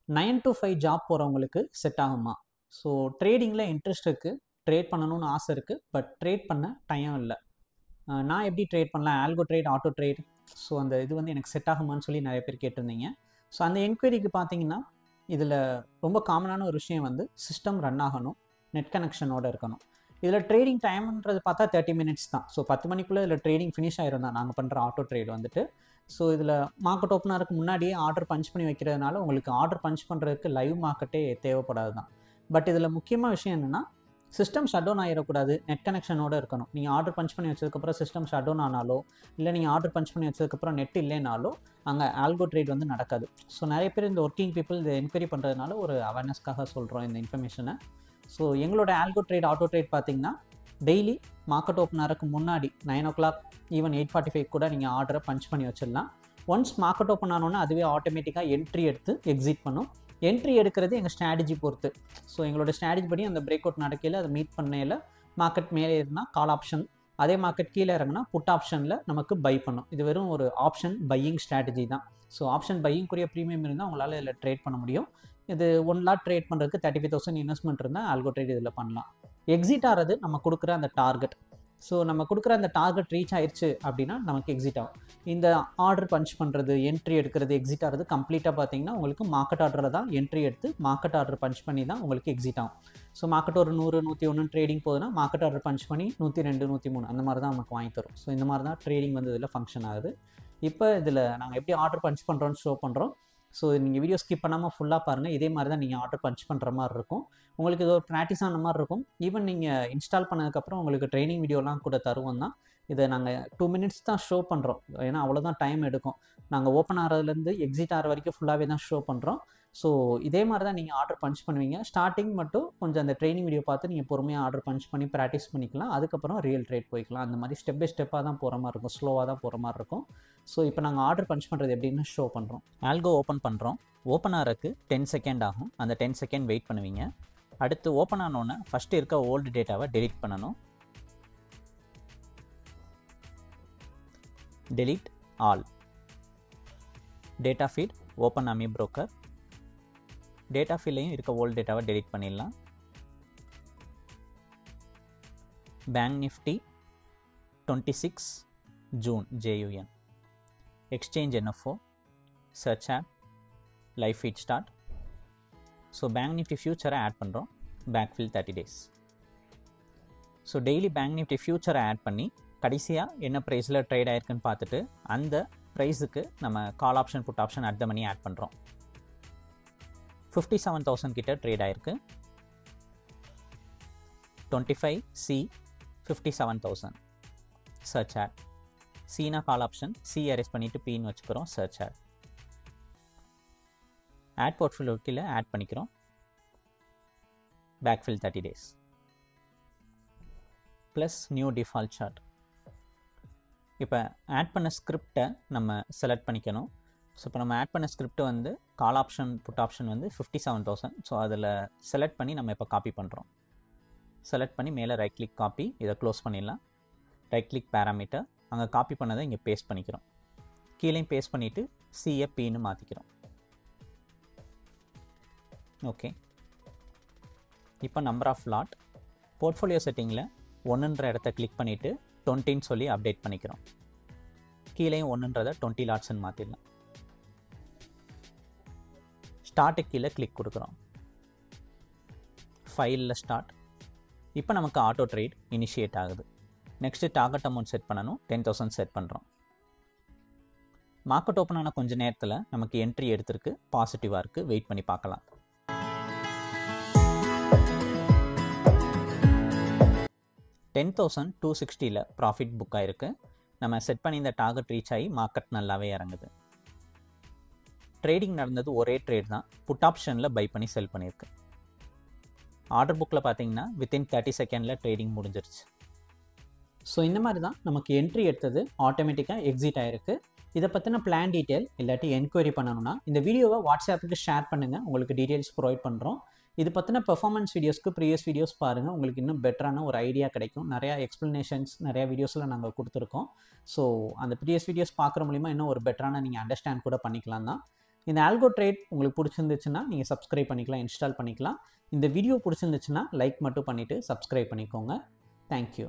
9 to 5 job போகிறவங்களுக்கு set ஆகுமா? So ட்ரேடிங்கில் interest இருக்குது, ட்ரேட் பண்ணணும்னு ஆசை இருக்குது, பட் ட்ரேட் பண்ண டைம் இல்லை. நான் எப்படி ட்ரேட் பண்ணலாம், algo trade, auto trade, so அந்த இது வந்து எனக்கு செட் ஆகுமான்னு சொல்லி நிறைய பேர் கேட்டிருந்தீங்க. ஸோ அந்த என்கொயரிக்கு பார்த்தீங்கன்னா இதில் ரொம்ப காமனான ஒரு விஷயம் வந்து சிஸ்டம் ரன் ஆகணும், நெட் கனெக்ஷனோடு இருக்கணும். இதில் ட்ரேடிங் டைம்ன்றது பார்த்தா 30 மினிட்ஸ் தான். ஸோ 10 மணிக்குள்ளே இதில் ட்ரேடிங் ஃபினிஷ் ஆயிரும் தான் நாங்கள் பண்ணுற ஆட்டோ ட்ரேட் வந்துட்டு. ஸோ இதில் மார்க்கெட் ஓப்பனருக்கு முன்னாடியே ஆர்டர் பஞ்ச் பண்ணி வைக்கிறதுனால உங்களுக்கு ஆர்டர் பஞ்ச் பண்ணுறதுக்கு லைவ் மார்க்கெட்டே தேவைப்படாது தான். பட் இதில் முக்கியமாக விஷயம் என்னென்னா சிஸ்டம் ஷட் டவுன் ஆகிடக்கூடாது, நெட் கனெக்ஷனோடு இருக்கணும். நீங்கள் ஆர்டர் பஞ்ச் பண்ணி வச்சதுக்கப்புறம் சிஸ்டம் ஷட் டவுன் ஆனாலோ, இல்லை நீங்கள் ஆர்டர் பஞ்ச் பண்ணி வச்சதுக்கப்புறம் நெட் இல்லைனாலோ அங்கே ஆல்கோ ட்ரேட் வந்து நடக்காது. ஸோ நிறைய பேர் இந்த ஒர்க்கிங் பீப்புள் இதை என்கொயரி பண்ணுறதுனால ஒரு அவேர்னஸ்க்காக சொல்கிறோம் இந்த இன்ஃபர்மேஷனை. ஸோ எங்களோட ஆல்கோ ட்ரேட், ஆட்டோ ட்ரேட் பார்த்தீங்கன்னா டெய்லி மார்க்கெட் ஓப்பனருக்கு முன்னாடி 9 o'clock ஈவன் 8:45 கூட நீங்கள் ஆர்டரை பஞ்ச் பண்ணி வச்சிடலாம். ஒன்ஸ் மார்க்கெட் ஓப்பன் ஆனோன்னா அதுவே ஆட்டோமேட்டிக்காக என்ட்ரி எடுத்து எக்ஸிட் பண்ணும். என்ட்ரி எடுக்கிறது எங்கள் ஸ்ட்ராட்டஜி பொறுத்து. ஸோ எங்களோட ஸ்ட்ராட்டஜி படி அந்த பிரேக் அவுட் நடக்கையில் அதை மீட் பண்ணையில் மார்க்கெட் மேலே இருந்தால் கால் ஆப்ஷன், அதே மார்க்கெட் கீழே இறங்கினா புட் ஆப்ஷனில் நமக்கு பை பண்ணும். இது வெறும் ஒரு ஆப்ஷன் பையிங் ஸ்ட்ராட்டஜி தான். ஸோ ஆப்ஷன் பையிங்குரிய ப்ரீமியம் இருந்தால் உங்களால் இதில் ட்ரேட் பண்ண முடியும். இது 1 lot ட்ரேட் பண்ணுறதுக்கு 35,000 இன்வெஸ்ட்மெண்ட் இருந்தால் ஆல்கோ ட்ரேட் இதில் பண்ணலாம். எக்ஸிட் ஆகிறது நம்ம கொடுக்குற அந்த டார்கெட். ஸோ நம்ம கொடுக்குற அந்த டார்கெட் ரீச் ஆயிடுச்சு அப்படின்னா நமக்கு எக்ஸிட் ஆகும். இந்த ஆர்டர் பஞ்ச் பண்ணுறது, என்ட்ரி எடுக்கிறது, எக்ஸிட் ஆகிறது கம்ப்ளீட்டாக பார்த்தீங்கன்னா உங்களுக்கு மார்க்கெட் ஆர்டரில் தான் என்ட்ரி எடுத்து மார்க்கெட் ஆர்டர் பஞ்ச் பண்ணி தான் உங்களுக்கு எக்ஸிட் ஆகும். ஸோ மார்க்கெட் ஒரு 100, 101 ட்ரேடிங் போகுதுன்னா மார்க்கெட் ஆர்டர் பஞ்ச் பண்ணி 102, 103 அந்த மாதிரி தான் நமக்கு வாங்கி தரும். ஸோ இந்த மாதிரி தான் ட்ரேடிங் வந்து இதில் ஃபங்க்ஷன் ஆகுது. இப்போ இதில் நாங்கள் எப்படி ஆர்டர் பஞ்ச் பண்ணுறோன்னு ஷோ பண்ணுறோம். ஸோ நீங்கள் வீடியோ ஸ்கிப் பண்ணாமல் ஃபுல்லாக பாருங்கள். இதே மாதிரி தான் நீங்கள் ஆர்டர் பஞ்ச் பண்ணுற மாதிரி இருக்கும். உங்களுக்கு இது ஒரு ப்ராக்டிஸ் ஆன மாதிரி இருக்கும். ஈவன் நீங்கள் இன்ஸ்டால் பண்ணதுக்கப்புறம் உங்களுக்கு ட்ரைனிங் வீடியோலாம் கூட தருவோம் தான். இதை நாங்கள் 2 minutes தான் ஷோ பண்ணுறோம், ஏன்னா அவ்வளோதான் டைம் எடுக்கும். நாங்கள் ஓப்பன் ஆகிறதுலேருந்து எக்ஸிட் ஆகிற வரைக்கும் ஃபுல்லாகவே தான் ஷோ பண்ணுறோம். ஸோ இதே மாதிரி தான் நீங்கள் ஆர்டர் பஞ்ச் பண்ணுவீங்க. ஸ்டார்டிங் மட்டும் கொஞ்சம் அந்த ட்ரைனிங் வீடியோ பார்த்து நீங்கள் பொறுமையாக ஆர்டர் பஞ்ச் பண்ணி ப்ராக்டிஸ் பண்ணிக்கலாம். அதுக்கப்புறம் ரியல் ட்ரேட் போய்க்கலாம். அந்த மாதிரி ஸ்டெப் பை ஸ்டெப்பாக தான் போகிற மாதிரி இருக்கும், ஸ்லோவாக தான் போகிற மாதிரி இருக்கும். ஸோ இப்போ நாங்கள் ஆர்டர் பஞ்ச் பண்ணுறது எப்படின்னு ஷோ பண்ணுறோம். ஆல்கோ ஓப்பன் பண்ணுறோம். ஓப்பன் ஆகிறதுக்கு 10 செகண்ட் ஆகும். அந்த 10 செகண்ட் வெயிட் பண்ணுவீங்க. அடுத்து ஓப்பன் ஆனோன்னே ஃபஸ்ட்டு இருக்க ஓல்டு டேட்டாவை டெலீட் பண்ணணும். Delete all. Data feed open AmiBroker. Data ஃபீல்லையும் இருக்க ஓல்டு டேட்டாவை டெலீட் பண்ணிடலாம். Bank Nifty 26 June JUN. Exchange NFO. Search add. Live feed start. So bank Nifty ஃபியூச்சரை ஆட் பண்ணுறோம். Backfill 30 days. So daily bank Nifty ஃபியூச்சரை add பண்ணி கடைசியாக என்ன ப்ரைஸில் ட்ரேட் ஆயிருக்குன்னு பார்த்துட்டு அந்த ப்ரைஸுக்கு நம்ம call option, put option at the money add பண்ணுறோம். 57,000 கிட்ட ட்ரேட் ஆயிருக்கு. 25C 57,000. Search add. சீனா கால் ஆப்ஷன், சி அரேஸ் பண்ணிவிட்டு பின்னு வச்சுக்கிறோம். Search add. ஆட் போர்ட்ஃபோலியோ கீழே ஆட் பண்ணிக்கிறோம். Backfill 30 days plus new default chart. இப்போ ஆட் பண்ண ஸ்கிரிப்டை நம்ம செலக்ட் பண்ணிக்கணும். ஸோ இப்போ நம்ம ஆட் பண்ண ஸ்கிரிப்ட் வந்து கால் ஆப்ஷன், புட் ஆப்ஷன் வந்து 57,000. ஸோ அதில் செலக்ட் பண்ணி நம்ம இப்போ காப்பி பண்ணுறோம். செலக்ட் பண்ணி மேலே ரைட் கிளிக் காப்பி, இதை க்ளோஸ் பண்ணிடலாம். ரைட் கிளிக் பேராமீட்டர், அங்கே காப்பி பண்ணதை இங்கே பேஸ்ட் பண்ணிக்கிறோம். கீழேயும் பேஸ்ட் பண்ணிவிட்டு சியை பின்னு மாற்றிக்கிறோம். ஓகே, இப்போ நம்பர் ஆஃப் லாட் போர்ட்ஃபோலியோ செட்டிங்கில் 1ன்ற இடத்த கிளிக் பண்ணிவிட்டு 20ன்னு சொல்லி அப்டேட் பண்ணிக்கிறோம். கீழேயும் 1ன்றதை 20 லாட்ஸ்ன்னு மாற்றிடலாம். ஸ்டார்ட்டுக்கு கீழே கிளிக் கொடுக்குறோம். ஃபைலில் ஸ்டார்ட். இப்போ நமக்கு ஆட்டோ ட்ரேட் இனிஷியேட் ஆகுது. நெக்ஸ்ட்டு டார்கெட் அமௌண்ட் செட் பண்ணணும். 10,000 செட் பண்ணுறோம். மார்க்கெட் ஓப்பன் ஆன கொஞ்சம் நேரத்தில் நமக்கு என்ட்ரி எடுத்திருக்கு, பாசிட்டிவாக இருக்குது. வெயிட் பண்ணி பார்க்கலாம். $10,260 ப்ராஃபிட் புக் ஆகிருக்கு. நம்ம செட் பண்ணி இந்த டார்கெட் ரீச் ஆகி மார்க்கெட் நல்லாவே இறங்குது. ட்ரேடிங் நடந்தது ஒரே ட்ரேட் தான். புட் ஆப்ஷனில் பை பண்ணி செல் பண்ணியிருக்கு. ஆர்டர் புக்கில் பார்த்தீங்கன்னா வித்தின் 30 செகண்டில் ட்ரேடிங் முடிஞ்சிருச்சு. ஸோ இந்த மாதிரி தான் நமக்கு என்ட்ரி எடுத்தது ஆட்டோமேட்டிக்காக எக்ஸிட் ஆகிருக்கு. இதை பற்றின பிளான் டீட்டெயில் இல்லாட்டி என்கொயரி பண்ணணும்னா இந்த வீடியோவை வாட்ஸ்அப்புக்கு ஷேர் பண்ணுங்கள், உங்களுக்கு டீட்டெயில்ஸ் ப்ரொவைட் பண்ணுறோம். இது பற்றின பெர்ஃபார்மன்ஸ் வீடியோஸ்க்கு ப்ரீவியஸ் வீடியோஸ் பாருங்கள், உங்களுக்கு இன்னும் பெட்டரான ஒரு ஐடியா கிடைக்கும். நிறையா எக்ஸ்ப்ளனேஷன்ஸ் நிறையா வீடியோஸில் நாங்கள் கொடுத்துருக்கோம். ஸோ அந்த ப்ரீவியஸ் வீடியோஸ் பார்க்குற மூலிமா இன்னும் ஒரு பெட்டரான நீங்கள் அண்டர்ஸ்டாண்ட் கூட பண்ணிக்கலாம் தான். இந்த ஆல்கோ ட்ரேட் உங்களுக்கு பிடிச்சிருந்துச்சுன்னா நீங்கள் சப்ஸ்கிரைப் பண்ணிக்கலாம், இன்ஸ்டால் பண்ணிக்கலாம். இந்த வீடியோ பிடிச்சிருந்துச்சுன்னா லைக் மட்டும் பண்ணிவிட்டு சப்ஸ்கிரைப் பண்ணிக்கோங்க. தேங்க்யூ.